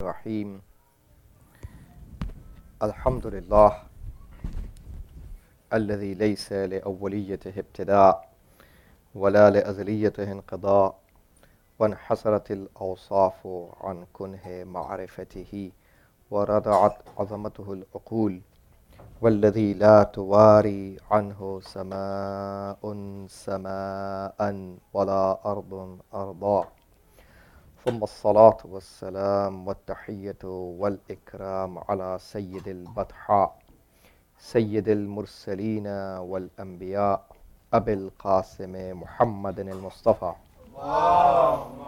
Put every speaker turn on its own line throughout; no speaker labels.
الرحيم الحمد لله الذي ليس لأوليته ابتداء ولا لأزليته انقضاء وانحصرت الأوصاف عن كنه معرفته ورضعت عظمته العقول والذي لا تواري عنه سماء سماء ولا أرض أرضا ثم الصلاة والسلام والتحية والإكرام على سيد البطحاء سيد المرسلين والأنبياء أبي القاسم محمد المصطفى
اللهم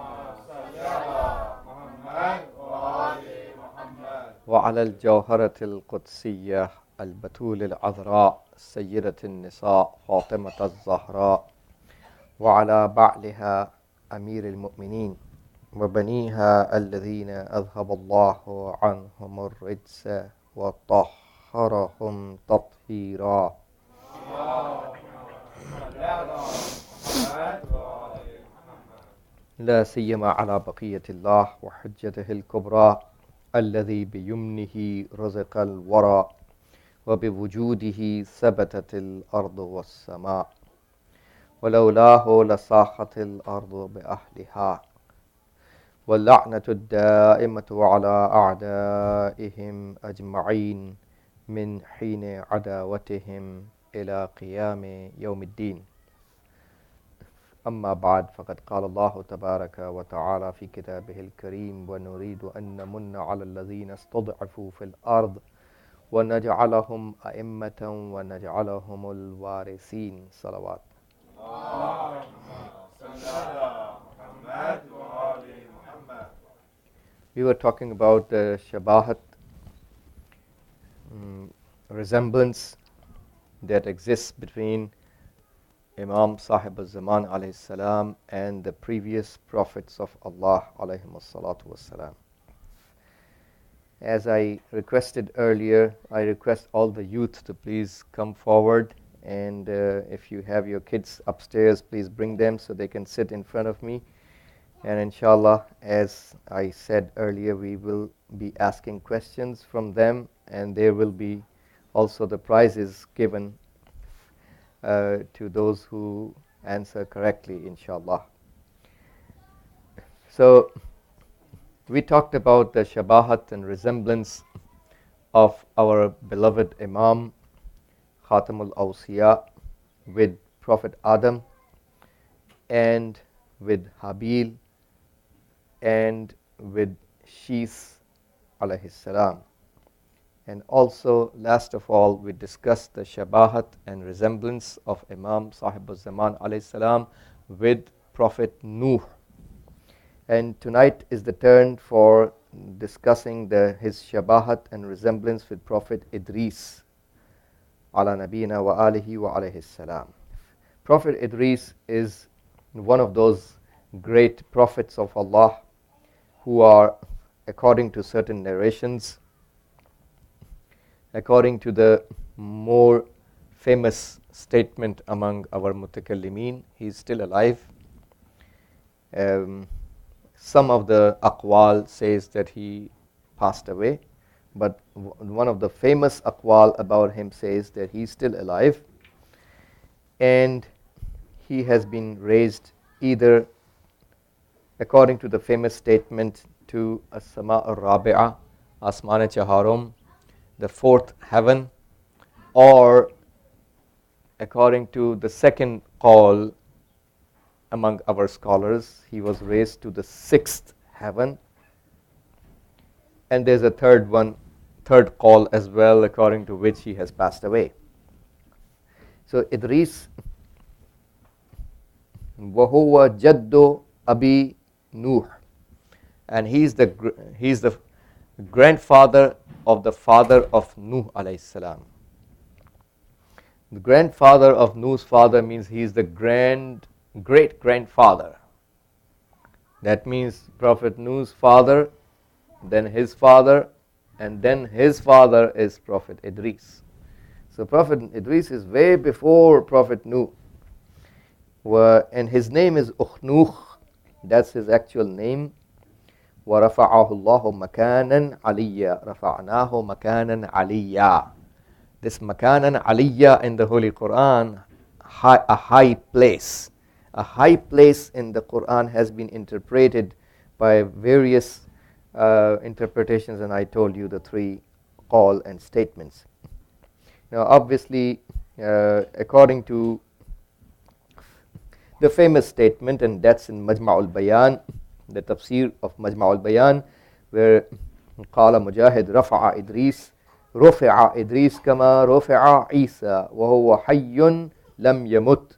صل على محمد وآل محمد
وعلى الجوهرة القدسية البتول العذراء سيدة النساء فاطمة الزهراء وعلى بعلها أمير المؤمنين وبنيها الذين أذهب الله عنهم الرجس وطهرهم تطهيرا لا سيما على بقية الله وحجته الكبرى الذي بيمنه رزق الورى وبوجوده ثبتت الأرض والسماء ولولاه لصاحت الأرض بأهلها واللعنة الدائمة على أعدائهم أجمعين من حين عداوتهم إلى قيام يوم الدين. أما بعد، فقد قال الله تبارك وتعالى في كتابه الكريم: ونريد أن نمن على الذين استضعفوا في الأرض ونجعلهم أئمة ونجعلهم الوارثين. صلوات. We were talking about the shabahat, resemblance that exists between Imam Sahib al-Zaman alayhi salam and the previous prophets of Allah alayhim as-salatu was-salam. As I requested earlier, I request all the youth to please come forward, and if you have your kids upstairs, please bring them so they can sit in front of me. And inshallah, as I said earlier, we will be asking questions from them, and there will be also the prizes given to those who answer correctly, inshallah. So we talked about the shabahat and resemblance of our beloved Imam Khatamul Awsiya with Prophet Adam and with Habil and with Shis alayhi salam. And also, last of all, we discussed the shabahat and resemblance of Imam Sahib al-Zaman alayhi salam with Prophet Nuh. And tonight is the turn for discussing his shabahat and resemblance with Prophet Idris ala nabiyina wa alihi wa alayhi salam. Prophet Idris is one of those great prophets of Allah who are, according to certain narrations, according to the more famous statement among our mutakallimin, he is still alive. Some of the aqwal says that he passed away, but one of the famous aqwal about him says that he is still alive, and he has been raised either, according to the famous statement, to as-sama ar-rabi'ah, asman chaharum, the fourth heaven, or according to the second qawl among our scholars, he was raised to the sixth heaven. And there's a third qawl as well, according to which he has passed away. So Idris, وَهُوَ جَدُّ أَبِي Nuh, and he's the grandfather of the father of Nuh alayhi salam. The grandfather of Nuh's father means he is the great grandfather. That means Prophet Nuh's father, then his father, and then his father is Prophet Idris. So Prophet Idris is way before Prophet Nuh, and his name is Ukhnukh. That's his actual name. وَرَفَعَهُ اللَّهُ مَكَانًا عَلِيًّا رَفَعْنَاهُ مَكَانًا عَلِيًّا. This makanan aliyya in the Holy Quran, a high place. A high place in the Quran has been interpreted by various interpretations, and I told you the three call and statements. Now obviously, according to the famous statement, and that's in Majma'ul Bayan, the tafsir of Majma'ul Bayan, where قال مجاهد رفع إدريس رفع إدريس كما رفع عيسى وهو حي لم يمت.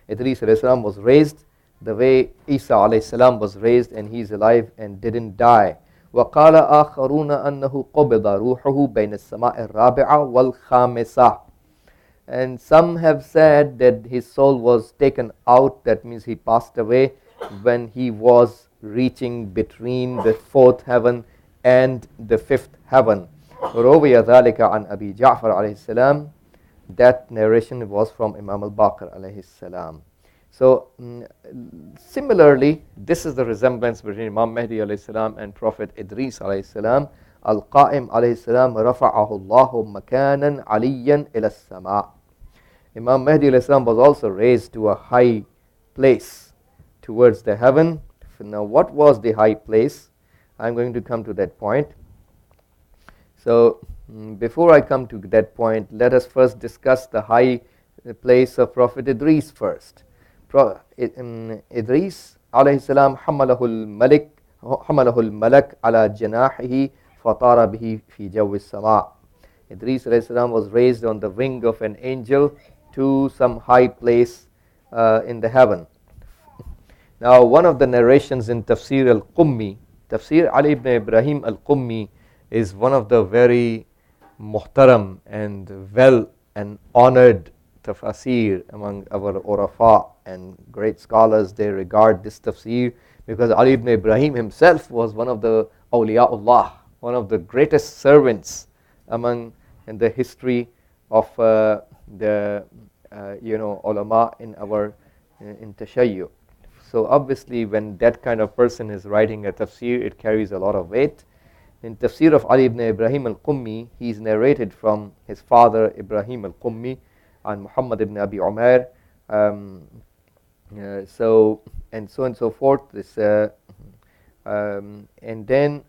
Idris alayhi salam was raised the way Isa alayhi salam was raised, and he is alive and didn't die. وقال آخرون أنه قبض روحه بين السماء الرابعة والخامسة. And some have said that his soul was taken out, that means he passed away when he was reaching between the fourth heaven and the fifth heaven. روي ذلك عن أبي جعفر عليه السلام. That narration was from Imam al-Baqir alayhi salam. So similarly, this is the resemblance between Imam Mahdi alayhi salam and Prophet Idris alayhi salam. Al-Qa'im alayhi salam رفعه الله مكانا عليا إلى السماء. Imam Mahdi alayhi salam was also raised to a high place towards the heaven. Now what was the high place? I'm going to come to that point. So before I come to that point, let us first discuss the high place of Prophet Idris first. Idris alayhi salam حمله الملك على جناحه فطار به في جو السماء. Idris alayhi salam was raised on the wing of an angel to some high place in the heaven. Now one of the narrations in Tafsir al-Qummi, Tafsir Ali ibn Ibrahim al-Qummi, is one of the very muhtaram and well and honored tafsir among our urafa and great scholars. They regard this tafsir because Ali ibn Ibrahim himself was one of the awliyaullah, one of the greatest servants among in the history of the ulama in our in tashayyu. So obviously when that kind of person is writing a tafsir, it carries a lot of weight. In Tafsir of Ali ibn Ibrahim al-Qummi, he is narrated from his father Ibrahim al-Qummi and Muhammad ibn Abi Umar, so and so forth. This and then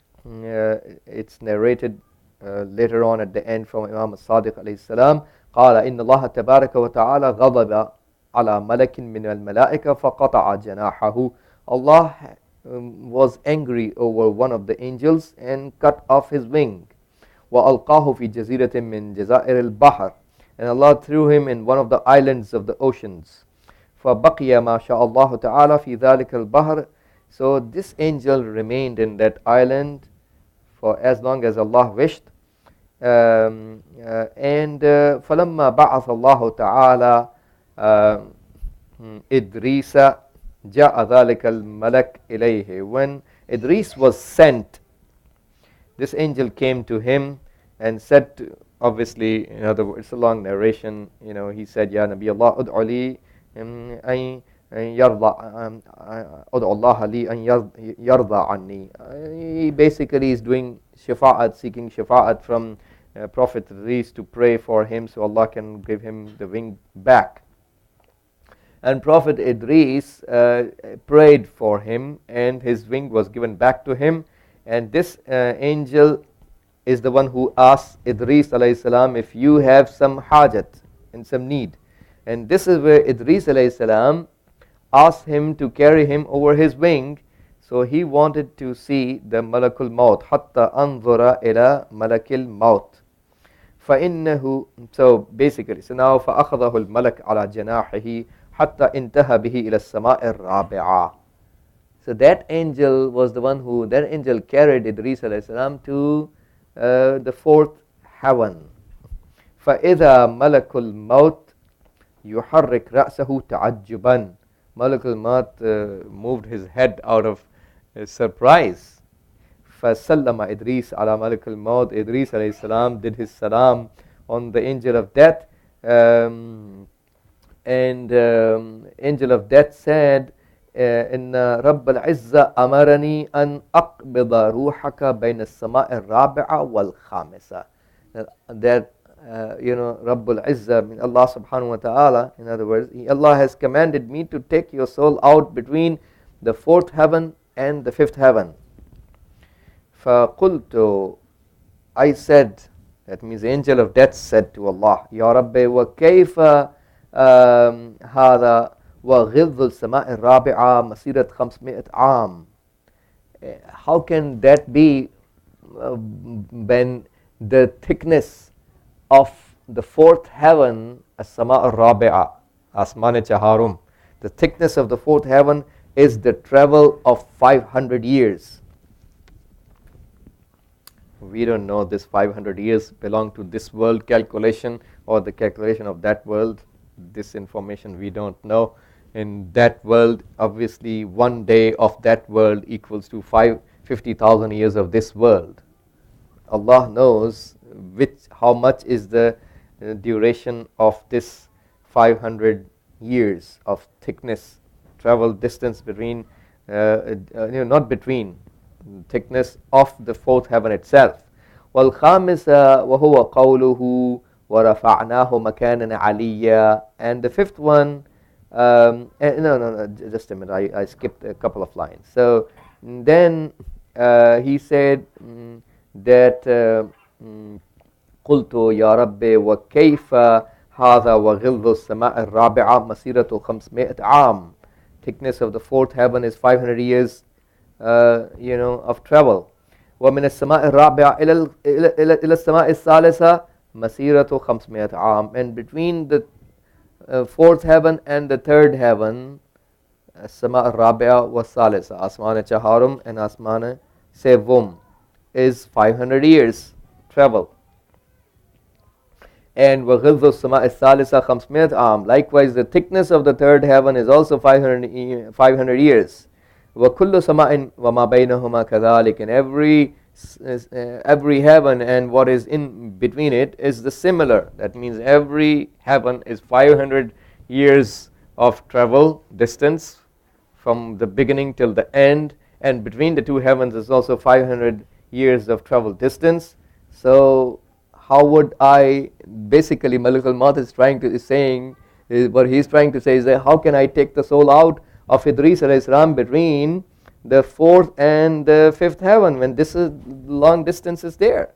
it's narrated later on at the end from Imam al-Sadiq alayhi salam. قال إن الله تبارك وتعالى غضب على ملك من الملائكة فقطع جناحه. Allah was angry over one of the angels and cut off his wing. وألقاه في جزيرة من جزائر البحر. And Allah threw him in one of the islands of the oceans. فبقي ما شاء الله تعالى في ذلك البحر. So this angel remained in that island for as long as Allah wished. And فلما بعث الله تعالى إدريس جاء ذلك الملك إليه. When Idris was sent, this angel came to him and said to, obviously, in other words, it's a long narration, he said, Ya Nabi Allah, ud'u li an yarda, ud'u Allah li an yarda anni. He basically is doing shafa'at, seeking shafa'at from Prophet Idris to pray for him so Allah can give him the wing back. And Prophet Idris prayed for him, and his wing was given back to him. And this angel is the one who asked Idris alayhi salam if you have some hajat and some need. And this is where Idris alayhi salam asked him to carry him over his wing. So he wanted to see the Malakul Maut. Hatta anzura ila Malakil Maut. فإنه, so basically, so now فأخذه الملك على جناحه حتى انتهى به إلى السماء الرابعة. So that angel was the one who, that angel carried Idris alayhi salam to the fourth heaven. فإذا ملك الموت يحرك رأسه تعجبا. Malakul Maut moved his head out of surprise. فسلم إدريس على ملك الموت. Idris alayhi salam did his salam on the angel of death. And angel of death said, إن رب العزة أمرني أن أقبض روحك بين السماء الرابعة والخامسة. That Rabbul Izzah, mean Allah subhanahu wa ta'ala, in other words, Allah has commanded me to take your soul out between the fourth heaven and the fifth heaven. فَقُلْتُ, I said, that means the angel of death said to Allah, Ya Rabbi, وَكَيْفَ هَذَا وَغِضُّ السَّمَاءِ الرَّابِعَةِ مَسِيرَةَ 500 عام. How can that be when the thickness of the fourth heaven, as-sama al-rabi'a, asman chaharum, the thickness of the fourth heaven is the travel of 500 years. We don't know this 500 years belong to this world calculation or the calculation of that world. This information we don't know. In that world, obviously one day of that world equals to 50,000 years of this world. Allah knows how much is the duration of this 500 years of thickness, travel distance between, not between, thickness of the fourth heaven itself. وَالْخَامِسَ وَهُوَ قَوْلُهُ وَرَفَعْنَاهُ مَكَانًا عَلِيًّا. And the fifth one, no, just a minute, I skipped a couple of lines. So then he said that قلت يا رب وكيف هذا وغلظ السماء الرابعة مسيرة 500 عام. Thickness of the fourth heaven is 500 years of travel. ومن السماء الرابعة إلى السماء الثالثة مسيرة 500 عام. And between the fourth heaven and the third heaven, السماء الرابعة والثالثة, asman chaharum and asman sevum, is 500 years travel. And وَغِلْظُ السَّمَاءِ الثَّالِثَةِ 500 عام. Likewise, the thickness of the third heaven is also 500 years. وَكُلُّ سَمَاءٍ وَمَا بَيْنَهُمَا كَذَلِكَ. And every heaven and what is in between it is the similar. That means every heaven is 500 years of travel distance from the beginning till the end. And between the two heavens is also 500 years of travel distance. So how would I, basically Malik al-Maut is saying, what he's trying to say is that how can I take the soul out of Idris alayhi salam between the fourth and the fifth heaven when this is long distance is there?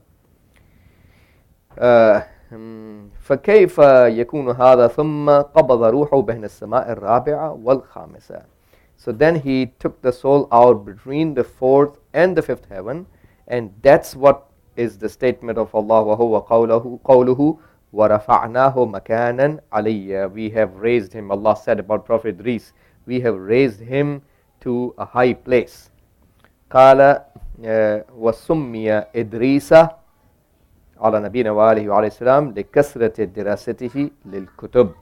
فكيف يكون هذا ثم قبض روحه بين السماء الرابعة والخامسة. So then he took the soul out between the fourth and the fifth heaven, and that's what is the statement of Allah, وَهُوَ قَوْلُهُ وَرَفَعْنَاهُ مَكَانًا عَلِيًّا. We have raised him, Allah said about Prophet Idris, we have raised him to a high place. قال وَسُمِّيَ إِدْرِيسَ على نبينا وآله وعليه السلام لكثرة دراسته للكتب.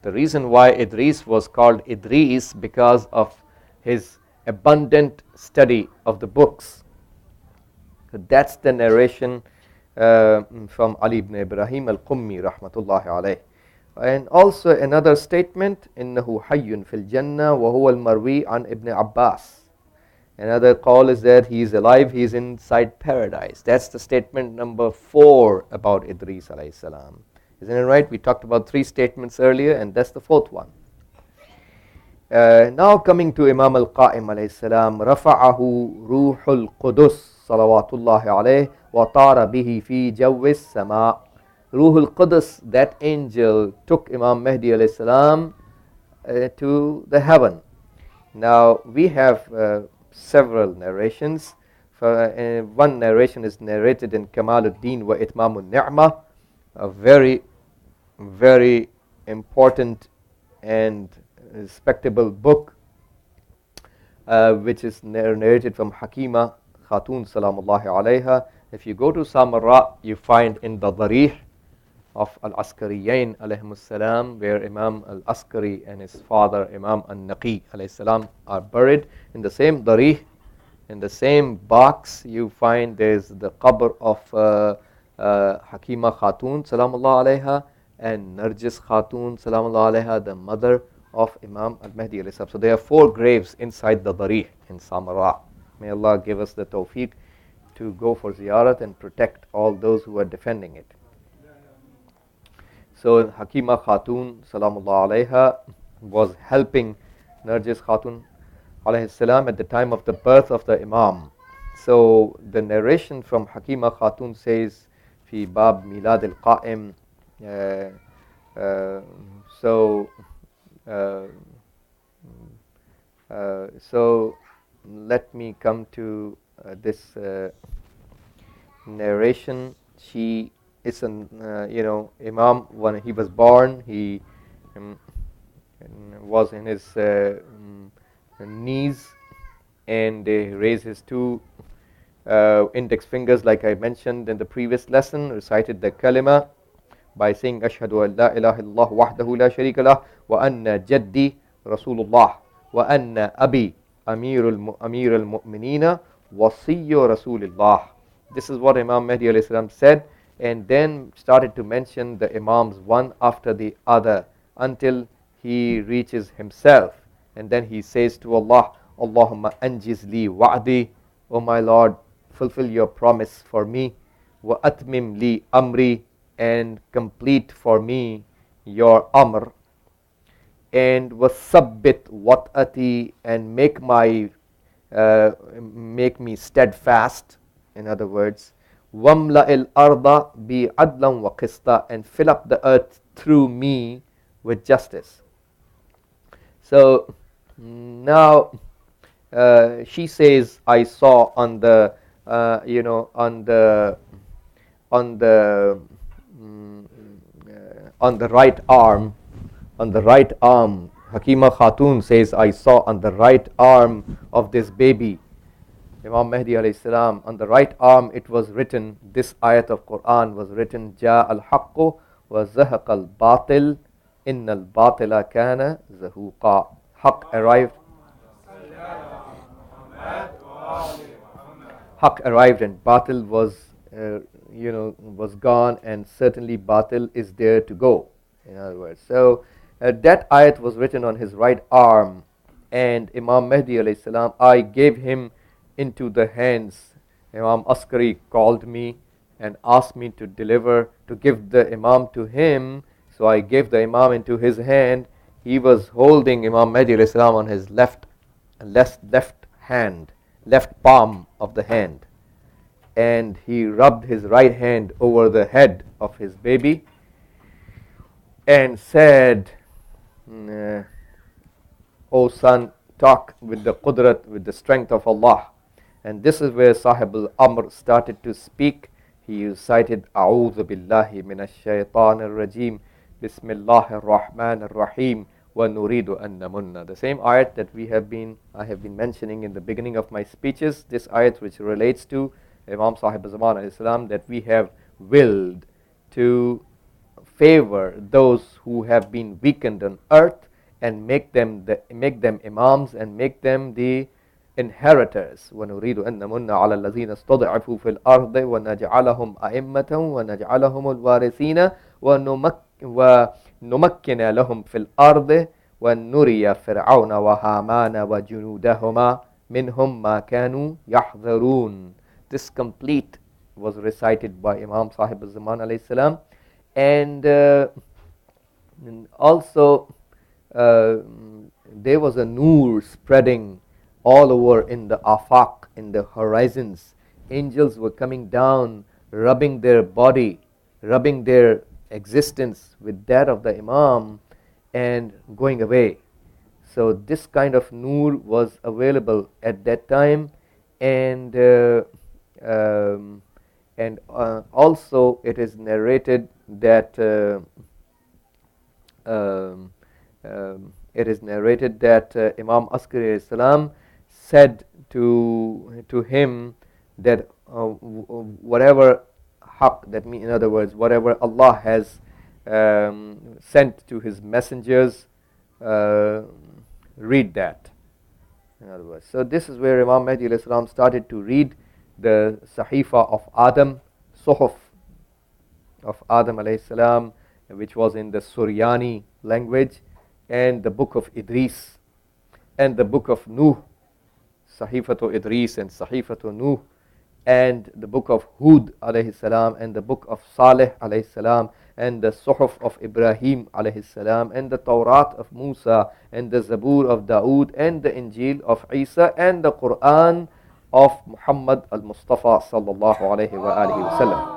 The reason why Idris was called Idris because of his abundant study of the books. That's the narration from Ali ibn Ibrahim al-Qummi rahmatullahi alayh. And also another statement, إنه حي في الجنة وهو المروي عن ابن Abbas. Another call is that he is alive, he is inside paradise. That's the statement number 4 about Idris alayhi salam. Isn't it right? We talked about 3 statements earlier, and that's the 4th one. Now coming to Imam al-Qa'im alayhi salam, رفعه روح القدس صلوات الله عليه وطار به في جو السماء. Ruh al-Qudus, that angel, took Imam Mahdi alayhi salam to the heaven. Now we have several narrations. One narration is narrated in Kamaluddin wa Itmamun Ni'mah, a very, very important and respectable book, which is narrated from Hakima Khatun Salamullahi alayha. If you go to Samara, you find in the Darih of Al-Askariyain alayhimus salam, where Imam Al-Askari and his father Imam Al-Naqi alayhi salam are buried in the same Darih. In the same box you find there's the qabr of Hakima Khatun Salamullah alayha and Narjis Khatun Salamullah alayha, the mother of Imam al-Mahdi alayhi salam. So there are 4 graves inside the Darih in Samara. May Allah give us the tawfiq to go for ziyarat and protect all those who are defending it. So Hakima Khatun Salamullah alayha was helping Narjis Khatun alayhi salam at the time of the birth of the Imam. So the narration from Hakima Khatun says, Fi Bab Milad al-Qa'im. So let me come to this narration. She is an Imam, when he was born, he was in his knees, and he raised his 2 index fingers, like I mentioned in the previous lesson, recited the kalima by saying ashhadu an la ilaha illallah wahdahu la sharika lah wa anna jaddi rasulullah wa anna abi amirul mu'minina wasiyyu rasulillah. This is what Imam Mahdi alayhi salam said, and then started to mention the Imams one after the other until he reaches himself, and then he says to Allah, Allahumma anjiz li wa'di, O my Lord, fulfill your promise for me, wa atmim li amri, and complete for me your amr, and wasabbit wat'ati, and make me steadfast. In other words, wamla'il arda bi adlan wa qista, and fill up the earth through me with justice. So now she says, I saw on the right arm, Hakima Khatun says, I saw on the right arm of this baby, Imam Mahdi alayhi salam, on the right arm it was written, this ayat of Quran was written, Ja al-haqqu wa zahaqa al-batil, inna al-batila kana zahuqa. Haqq arrived and batil was gone, and certainly batil is there to go. In other words, so that ayat was written on his right arm, and Imam Mahdi alayhi salam, I gave him into the hands. Imam Askari called me and asked me to give the Imam to him. So I gave the Imam into his hand. He was holding Imam Mahdi alayhi salam on his left palm of the hand, and he rubbed his right hand over the head of his baby and said, O son, talk with the qudrat, with the strength of Allah. And this is where Sahib al-Amr started to speak. He recited, A'udhu billahi minash shaitanir rajim, Bismillahir Rahmanir Rahim, wa nuridu an namunna. The same ayat that I have been mentioning in the beginning of my speeches, this ayat which relates to Imam Sahib al-Zaman alayhi salam, that we have willed to favor those who have been weakened on earth and make them imams and make them the inheritors. وَنُرِيدُ أَن نَمُنَّ عَلَى الَّذِينَ اسْتُضْعِفُوا فِي الْأَرْضِ وَنَجْعَلَهُمْ أَئِمَّةً وَنَجْعَلَهُمُ الْوَارِثِينَ ونمكن لهم في الأرض ونري فرعون وهامان وجنودهما منهم ما كانوا يحذرون. This complete was recited by Imam Sahib al-Zaman alayhi salam, and also there was a noor spreading all over in the afaq, in the horizons. Angels were coming down, rubbing their body, rubbing their existence with that of the Imam, and going away. So this kind of noor was available at that time, and also it is narrated that Imam Askari alayhi salam said to him that whatever haqq, that means, in other words, whatever Allah has sent to his messengers, read that. In other words, so this is where Imam Mahdi alayhi salam started to read the Sahifa of Adam, Suhuf of Adam alayhi salam, which was in the Suryani language. and the book of Idris, and the book of Nuh, Sahifatu Idris and Sahifatu Nuh, and the book of Hud alayhi salam, and the book of Saleh alayhi salam, and the Suhuf of Ibrahim alayhi salam, and the Tawrat of Musa, and the Zabur of Dawood, and the Injil of Isa, and the Quran of Muhammad al-Mustafa sallallahu alayhi wa alihi wa sallam.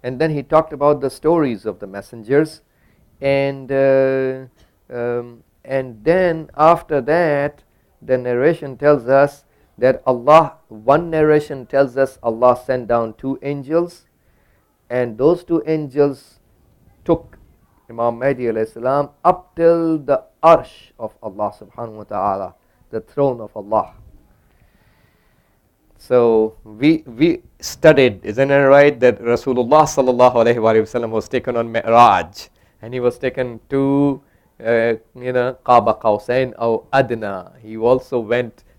And then he talked about the stories of the messengers, and then after that, the narration tells us that one narration tells us Allah sent down 2 angels, and those 2 angels took Imam Mahdi alayhi salam up till the arsh of Allah subhanahu wa ta'ala, the throne of Allah. So we studied, isn't it right, that Rasulullah sallallahu alayhi wa sallam was taken on Mi'raj, and he was taken to Qaba Qawsain or Adna. He also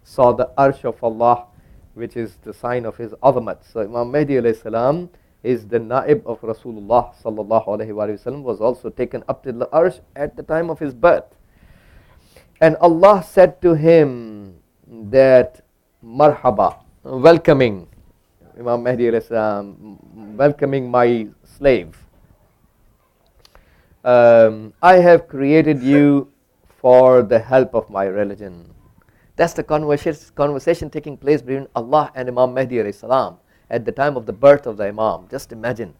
saw the arsh of Allah, which is the sign of his azamat. So Imam Mahdi alayhi salam is the naib of Rasulullah sallallahu alayhi wa sallam, was also taken up to the arsh at the time of his birth. And Allah said to him that marhaba, welcoming Imam Mahdi alayhi salam, welcoming my slave. I have created you for the help of my religion. That's the conversation taking place between Allah and Imam Mahdi alayhi salam at the time of the birth of the Imam. Just imagine.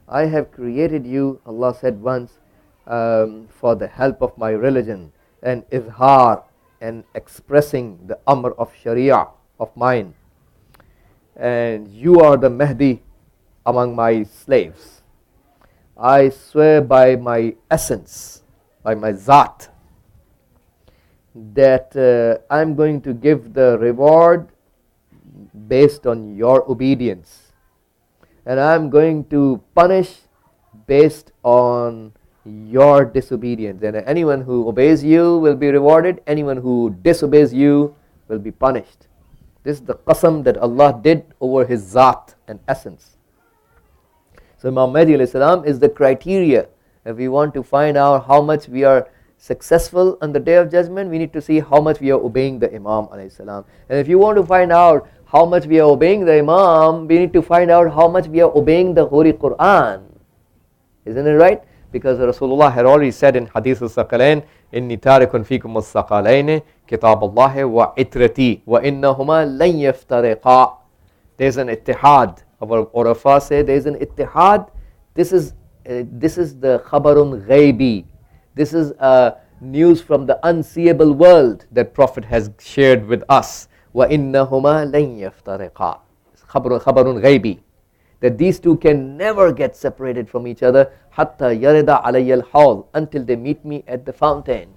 I have created you, Allah said once, for the help of my religion, and izhar, and expressing the amr of sharia of mine. And you are the Mahdi among my slaves. I swear by my essence, by my zat, that I'm going to give the reward based on your obedience, and I'm going to punish based on your disobedience. And anyone who obeys you will be rewarded, anyone who disobeys you will be punished. This is the qasam that Allah did over his zat and essence. So Imam Mahdi alayhi salam is the criteria. If we want to find out how much we are successful on the day of judgment, we need to see how much we are obeying the Imam alayhi salam. And if you want to find out how much we are obeying the Imam, we need to find out how much we are obeying the Holy Quran. Isn't it right? Because Rasulullah had already said in Hadith al-Saqalain, إِنِّي تَارِكٌ فِيكُمُ الثَّقَلَيْنِ كِتَابَ اللَّهِ وَعِتْرَتِي وَإِنَّهُمَا لَنْ يَفْتَرِقَا. There's an ittihad. Our Urafa say there is an ittihad. This is the khabarun ghaibi. This is news from the unseeable world that Prophet has shared with us. وَإِنَّهُمَا لَنْ يَفْتَرِقَا. Khabarun ghaibi. That these two can never get separated from each other. حَتَّى يَرِدَ عَلَيَّ الْحَوْض. Until they meet me at the fountain.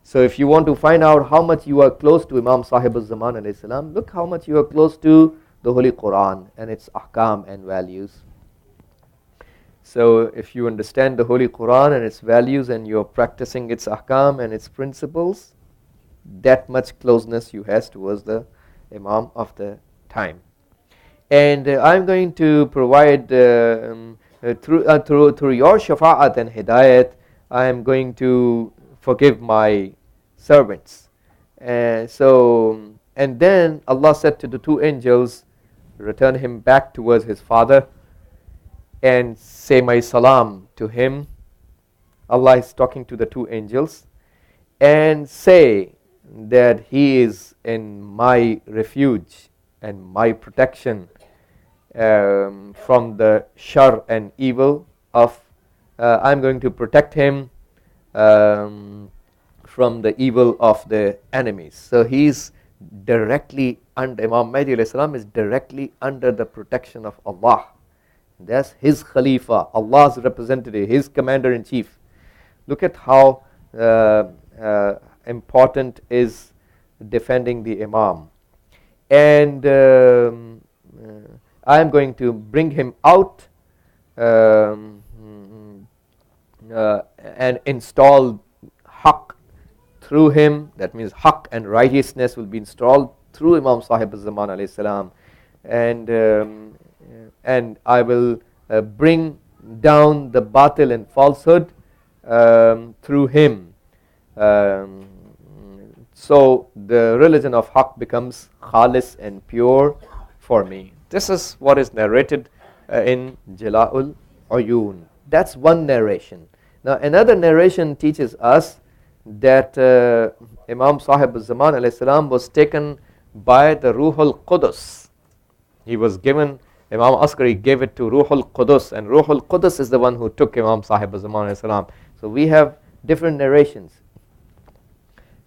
So if you want to find out how much you are close to Imam Sahib al-Zaman alayhi salam, look how much you are close to the Holy Quran and its ahkam and values. So if you understand the Holy Quran and its values, and you're practicing its ahkam and its principles, that much closeness you have towards the Imam of the time. And I'm going to provide through your shafa'at and hidayat, I'm going to forgive my servants. And then Allah said to the 2 angels, return him back towards his father and say my salam to him. Allah is talking to the 2 angels, and say that he is in my refuge and my protection from the shar and evil of I'm going to protect him from the evil of the enemies. So he's directly under, Imam Mahdi alayhi salam is directly under the protection of Allah. That's his Khalifa, Allah's representative, his commander-in-chief. Look at how important is defending the Imam. And I am going to bring him out and install haqq through him. That means haqq and righteousness will be installed through Imam Sahib al-Zaman alayhi salam. And I will bring down the batil and falsehood through him. Um, so the religion of Haqq becomes khalis and pure for me. This is what is narrated in Jala'ul Uyun. That's one narration. Now another narration teaches us that Imam Sahib al-Zaman alayhi salam was taken by the Ruhul Qudus. He was given, Imam Askari gave it to Ruhul Qudus, and Ruhul Qudus is the one who took Imam Sahib al-Zaman alayhi salam. So we have different narrations.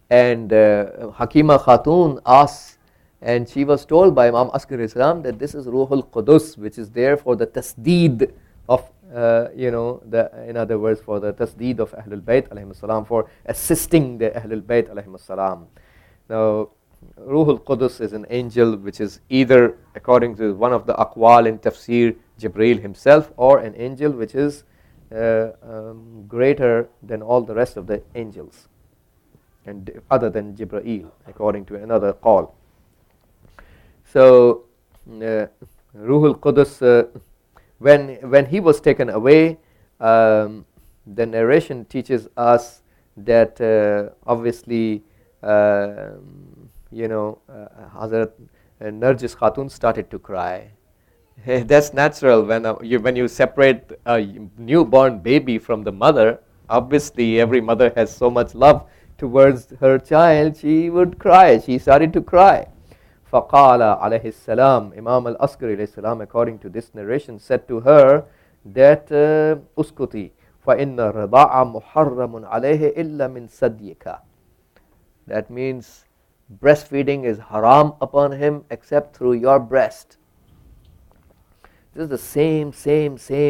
And Hakima Khatun asked, and she was told by Imam Askari salam that this is Ruhul Qudus, which is there for the tasdeed of in other words, for the tasdeed of Ahlul Bayt alayhim salam, for assisting the Ahlul Bayt alayhim salam. Now Ruhul Qudus is an angel which is either, according to one of the aqwal in tafsir, Jibreel himself, or an angel which is greater than all the rest of the angels, and other than Jibreel, according to another call. So Ruhul Qudus, when he was taken away, the narration teaches us that obviously Hazrat Narjis Khatun started to cry. That's natural when you separate a newborn baby from the mother. Obviously every mother has so much love towards her child, she would cry. She started to cry. فَقَالَ عَلَيْهِ السَّلَامِ Imam al-Askari alayhi salam, according to this narration, said to her that أُسْكُتِي فَإِنَّ الرِّضَاعَ مُحَرَّمٌ عَلَيْهِ إِلَّا مِنْ صَدْيِكَ. That means breastfeeding is haram upon him except through your breast. This is the same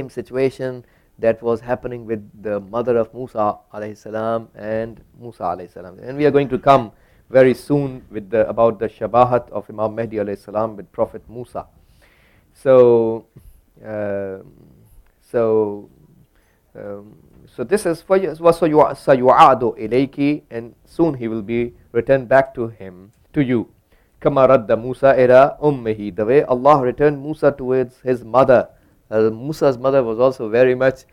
situation that was happening with the mother of Musa alayhi salam and Musa alayhi salam. And we are going to come very soon with about the shabahat of Imam Mahdi alayhi salam with Prophet Musa. So this is وَسَيُعَادُ إِلَيْكِ, and soon he will be returned back to you. كَمَا رَدَّ مُوسَى إِلَىٰ أُمِّهِ, the way Allah returned Musa towards his mother. Musa's mother was also very much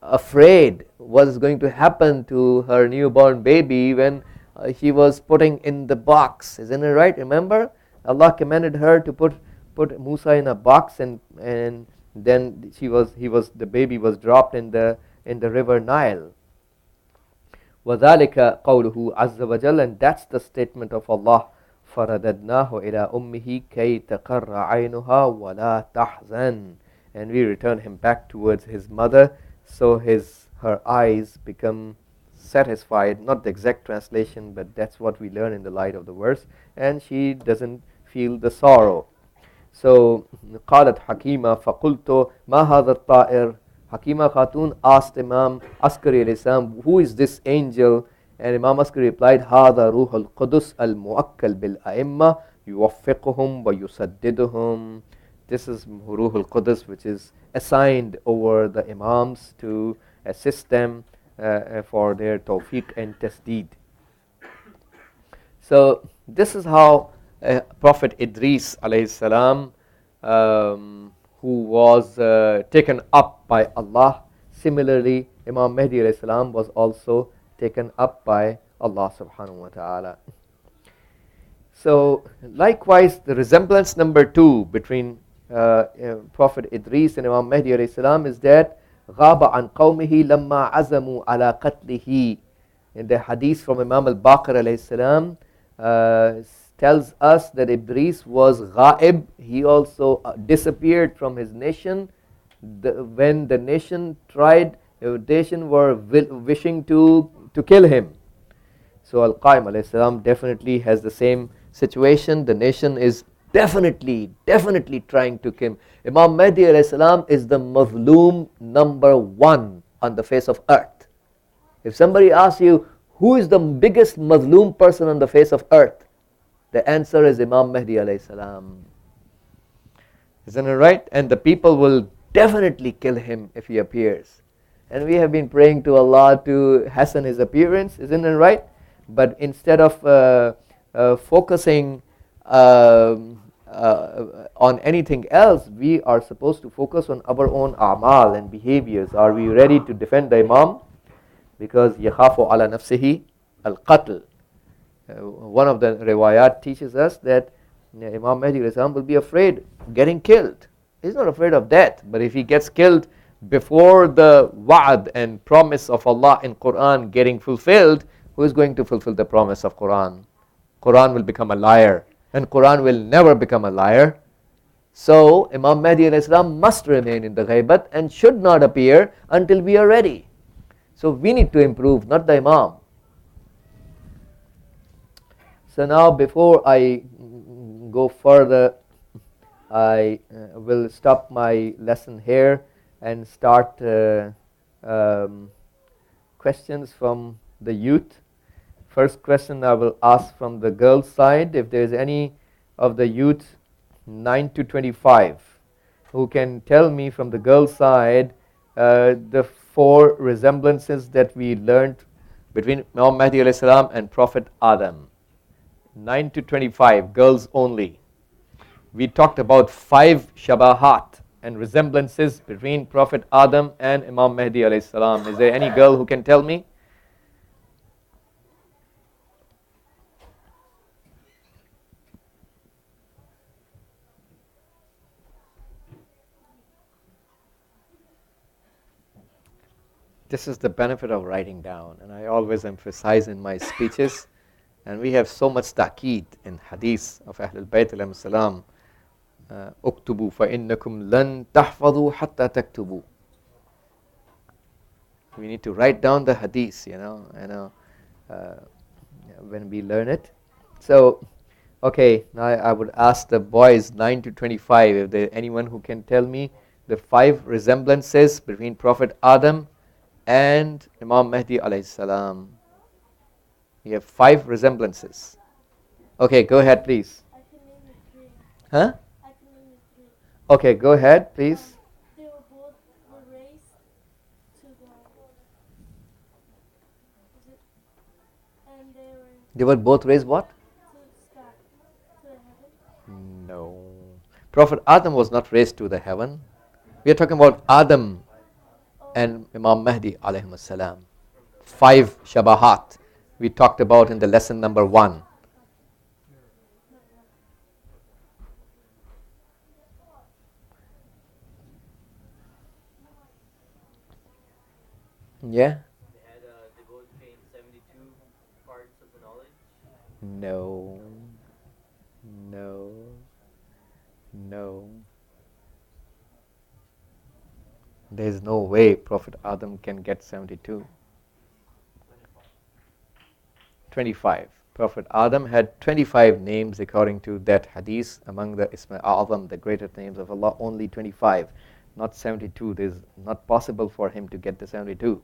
afraid what is going to happen to her newborn baby when he was putting in the box. Isn't it right? Remember, Allah commanded her to put Musa in a box, and then the baby was dropped in the river Nile. وَذَلِكَ قَوْلُهُ عَزَّ وَجَلَّ, and that's the statement of Allah. فَرَدَدْنَاهُ إِلَىٰ أُمِّهِ كَيْ تَقَرَّ عَيْنُهَا وَلَا تَحْزَنْ, and we return him back towards his mother, so her eyes become satisfied. Not the exact translation, but that's what we learn in the light of the verse, and she doesn't feel the sorrow. So قالت حكيمة فقلت ما هذا الطائر. Hakima Khatun asked Imam Askari alayhi salam, who is this angel? And Imam Askari replied, هذا روح القدس المؤكل بالأئمة يوفقهم ويسددهم. This is Ruhul Qudus, which is assigned over the Imams to assist them for their tawfiq and tasdeed. So this is how Prophet Idris alayhi salam, who was taken up by Allah. Similarly, Imam Mahdi alayhi salam was also taken up by Allah subhanahu wa ta'ala. So likewise, the resemblance number 2 between Prophet Idris and Imam Mahdi alayhi salam is that غَابَ عَنْ قَوْمِهِ لَمَّا عَزَمُوا عَلَى قَتْلِهِ. In the hadith from Imam al-Baqir alayhi salam tells us that Idris was ghaib. He also disappeared from his nation when the nation were wishing to kill him. So Al-Qaim alayhi salam definitely has the same situation. The nation is definitely trying to kill him. Imam Mahdi alayhi salam is the mazloom number 1 on the face of earth. If somebody asks you, who is the biggest mazloom person on the face of earth? The answer is Imam Mahdi alayhi salam. Isn't it right? And the people will definitely kill him if he appears. And we have been praying to Allah to hasten his appearance, isn't it right? But instead of focusing on anything else. We are supposed to focus on our own a'mal and behaviors. Are we ready to defend the Imam? Because yakhafu ala nafsihi al-qatl. One of the riwayat teaches us that Imam Mahdi will be afraid of getting killed. He's not afraid of death, but if he gets killed before the wa'ad and promise of Allah in Quran getting fulfilled, who is going to fulfill the promise of Quran? Quran will become a liar, and Quran will never become a liar. So Imam Mahdi must remain in the ghaibat and should not appear until we are ready. So we need to improve, not the Imam. So now before I go further, I will stop my lesson here and start questions from the youth. First question I will ask from the girls' side. If there is any of the youth 9 to 25 who can tell me from the girls' side the 4 resemblances that we learned between Imam Mahdi alayhi salam and Prophet Adam. 9 to 25, girls only. We talked about 5 shabahat and resemblances between Prophet Adam and Imam Mahdi alayhi salam. Is there any girl who can tell me? This is the benefit of writing down, and I always emphasize in my speeches, and we have so much ta'keed in hadith of Ahlul Bayt alayhim salam. Uktubu fa innakum lan tahfadhu hatta taktubu. We need to write down the hadith, when we learn it. So, okay, now I would ask the boys 9 to 25, if there anyone who can tell me the 5 resemblances between Prophet Adam and Imam Mahdi alayhi salam. We have 5 resemblances. Okay, go ahead, please.
I can name you 3.
Huh?
I can name you 3.
Okay, go ahead, please.
They were both raised to the. And
They were both raised what?
to the sky, to the heaven.
No. Prophet Adam was not raised to the heaven. We are talking about Adam and Imam Mahdi alayhim salam. 5 shabahat we talked about in the lesson number 1. Yeah?
They both gained 72 parts of the knowledge.
No. There is no way Prophet Adam can get 72. 25. Prophet Adam had 25 names according to that hadith. Among the Isma A'zam, the greatest names of Allah, only 25, not 72. It is not possible for him to get the 72.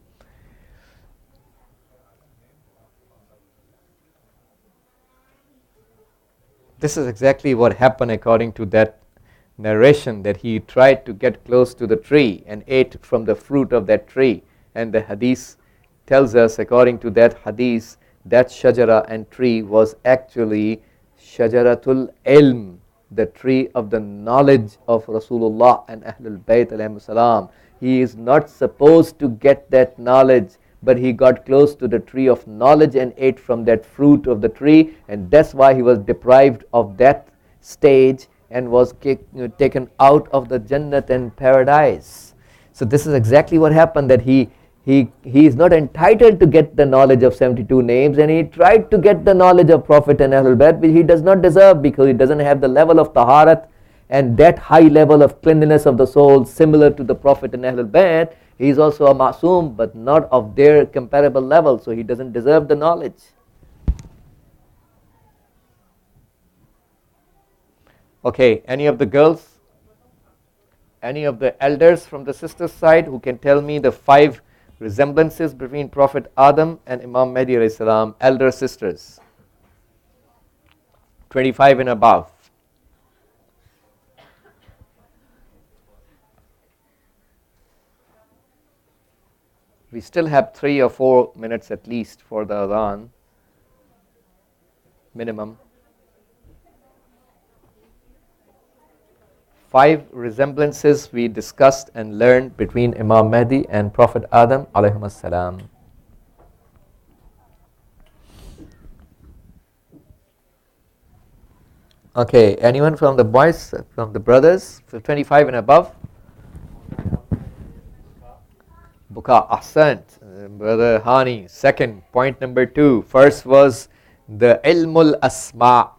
This is exactly what happened according to that narration, that he tried to get close to the tree and ate from the fruit of that tree. And the hadith tells us, according to that hadith, that shajara and tree was actually shajaratul ilm, the tree of the knowledge of Rasulullah and Ahlul Bayt alayhim salam. He is not supposed to get that knowledge, but he got close to the tree of knowledge and ate from that fruit of the tree, and that's why he was deprived of that stage and was taken out of the Jannat and paradise. So this is exactly what happened, that he is not entitled to get the knowledge of 72 names, and he tried to get the knowledge of Prophet and Ahlul Bayt, which he does not deserve, because he doesn't have the level of taharat and that high level of cleanliness of the soul similar to the Prophet and Ahlul Bayt. He is also a ma'soom, but not of their comparable level, so he doesn't deserve the knowledge. Okay, any of the girls, any of the elders from the sisters' side who can tell me the 5 resemblances between Prophet Adam and Imam Mahdi alayhi salam, elder sisters, 25 and above. We still have 3 or 4 minutes at least for the adhan, minimum. 5 resemblances we discussed and learned between Imam Mahdi and Prophet Adam alayhim as-salam. Okay, anyone from the boys, from the brothers, 25 and above? Buka, ahsant. Brother Hani, second, point number 2. First was the ilmul asma.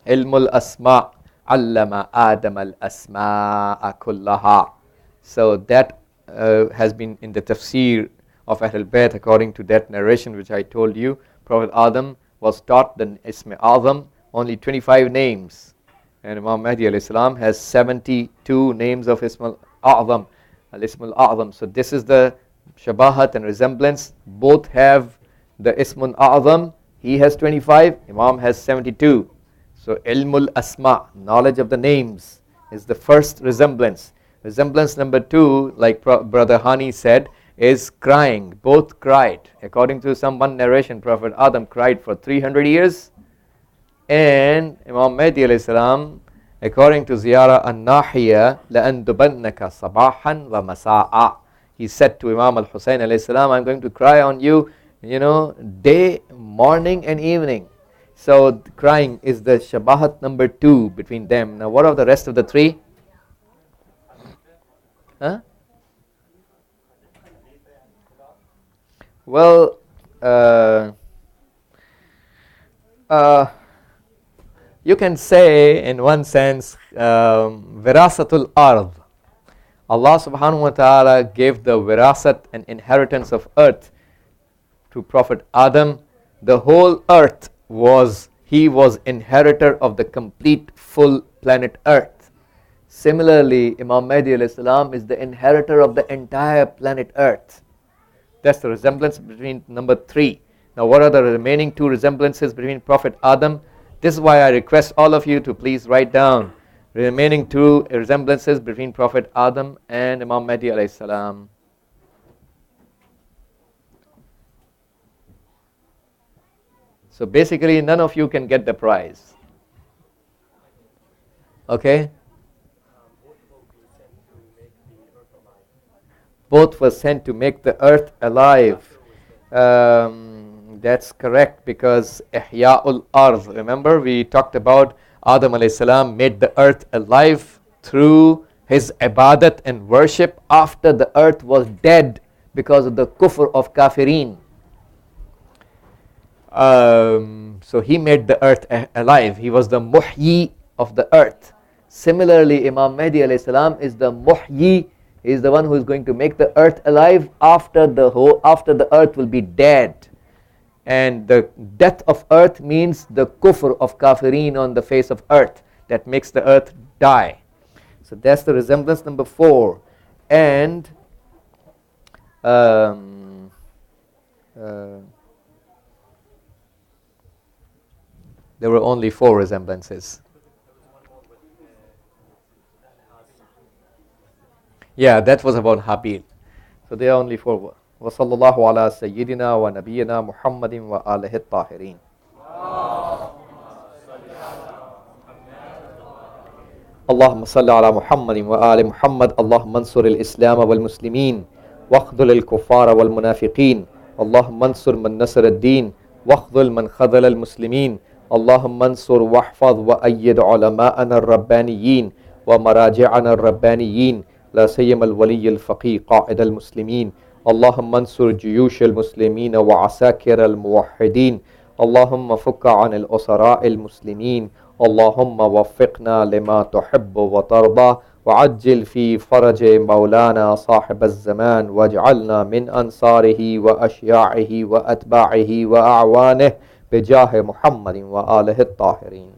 Ilmul asma. Allama Adam al asma'a kullaha. So that has been in the tafsir of Ahlul Bayt according to that narration which I told you. Prophet Adam was taught the Ism Azam, only 25 names. And Imam Mahdi alayhi salam has 72 names of Ism Azam, Al-Ism Al-Azam. So this is the shabahat and resemblance. Both have the Ism Azam. He has 25, Imam has 72. So ilmul asma, knowledge of the names, is the first resemblance. Resemblance number 2, like Brother Hani said, is crying. Both cried. According to some one narration, Prophet Adam cried for 300 years. And Imam Mahdi alayhi salam, according to Ziyara an-Nahiya, لَأَنْدُبَنَّكَ صَبَاحًا وَمَسَاءً. He said to Imam al-Husayn alayhi salam, I'm going to cry on you, day, morning and evening. So crying is the shabahat number 2 between them. Now what are the rest of the 3? Huh? Well, you can say in one sense, virasatul ard. Allah subhanahu wa ta'ala gave the virasat and inheritance of earth to Prophet Adam. The whole earth he was inheritor of the complete full planet earth. Similarly, Imam Mahdi alayhi salam is the inheritor of the entire planet earth. That's the resemblance between number 3. Now what are the remaining 2 resemblances between Prophet Adam? This is why I request all of you to please write down the remaining 2 resemblances between Prophet Adam and Imam Mahdi alayhi salam. So basically none of you can get the prize. Okay? Both were sent to make the earth alive. That's correct, because Ihya'ul Ard. Remember we talked about Adam alayhi salam made the earth alive through his ibadat and worship after the earth was dead because of the kufr of kafirin. So he made the earth alive. He was the muhyi of the earth. Similarly, Imam Mahdi alayhi salam is the muhyi. He is the one who is going to make the earth alive after the earth will be dead. And the death of earth means the kufr of kafirin on the face of earth that makes the earth die. So that's the resemblance number 4. And there were only 4 resemblances. Yeah, that was about Habil. So there are only 4. وصلى الله على سيدنا ونبينا محمد وآله الطاهرين. اللهم صل على محمد وآل محمد. اللهم انصر الإسلام والمسلمين واخذل الكفار والمنافقين. اللهم انصر من نصر الدين واخذل من خذل المسلمين. اللهم انصر واحفظ وأيد علماءنا الربانيين ومراجعنا الربانيين، لا سيما الولي الفقيه قائد المسلمين. اللهم انصر جيوش المسلمين وعساكر الموحدين. اللهم فك عن الأسراء المسلمين. اللهم وفقنا لما تحب وترضى، وعجل في فرج مولانا صاحب الزمان، واجعلنا من أنصاره وأشياعه وأتباعه وأعوانه بجاه محمد وآله الطاهرين.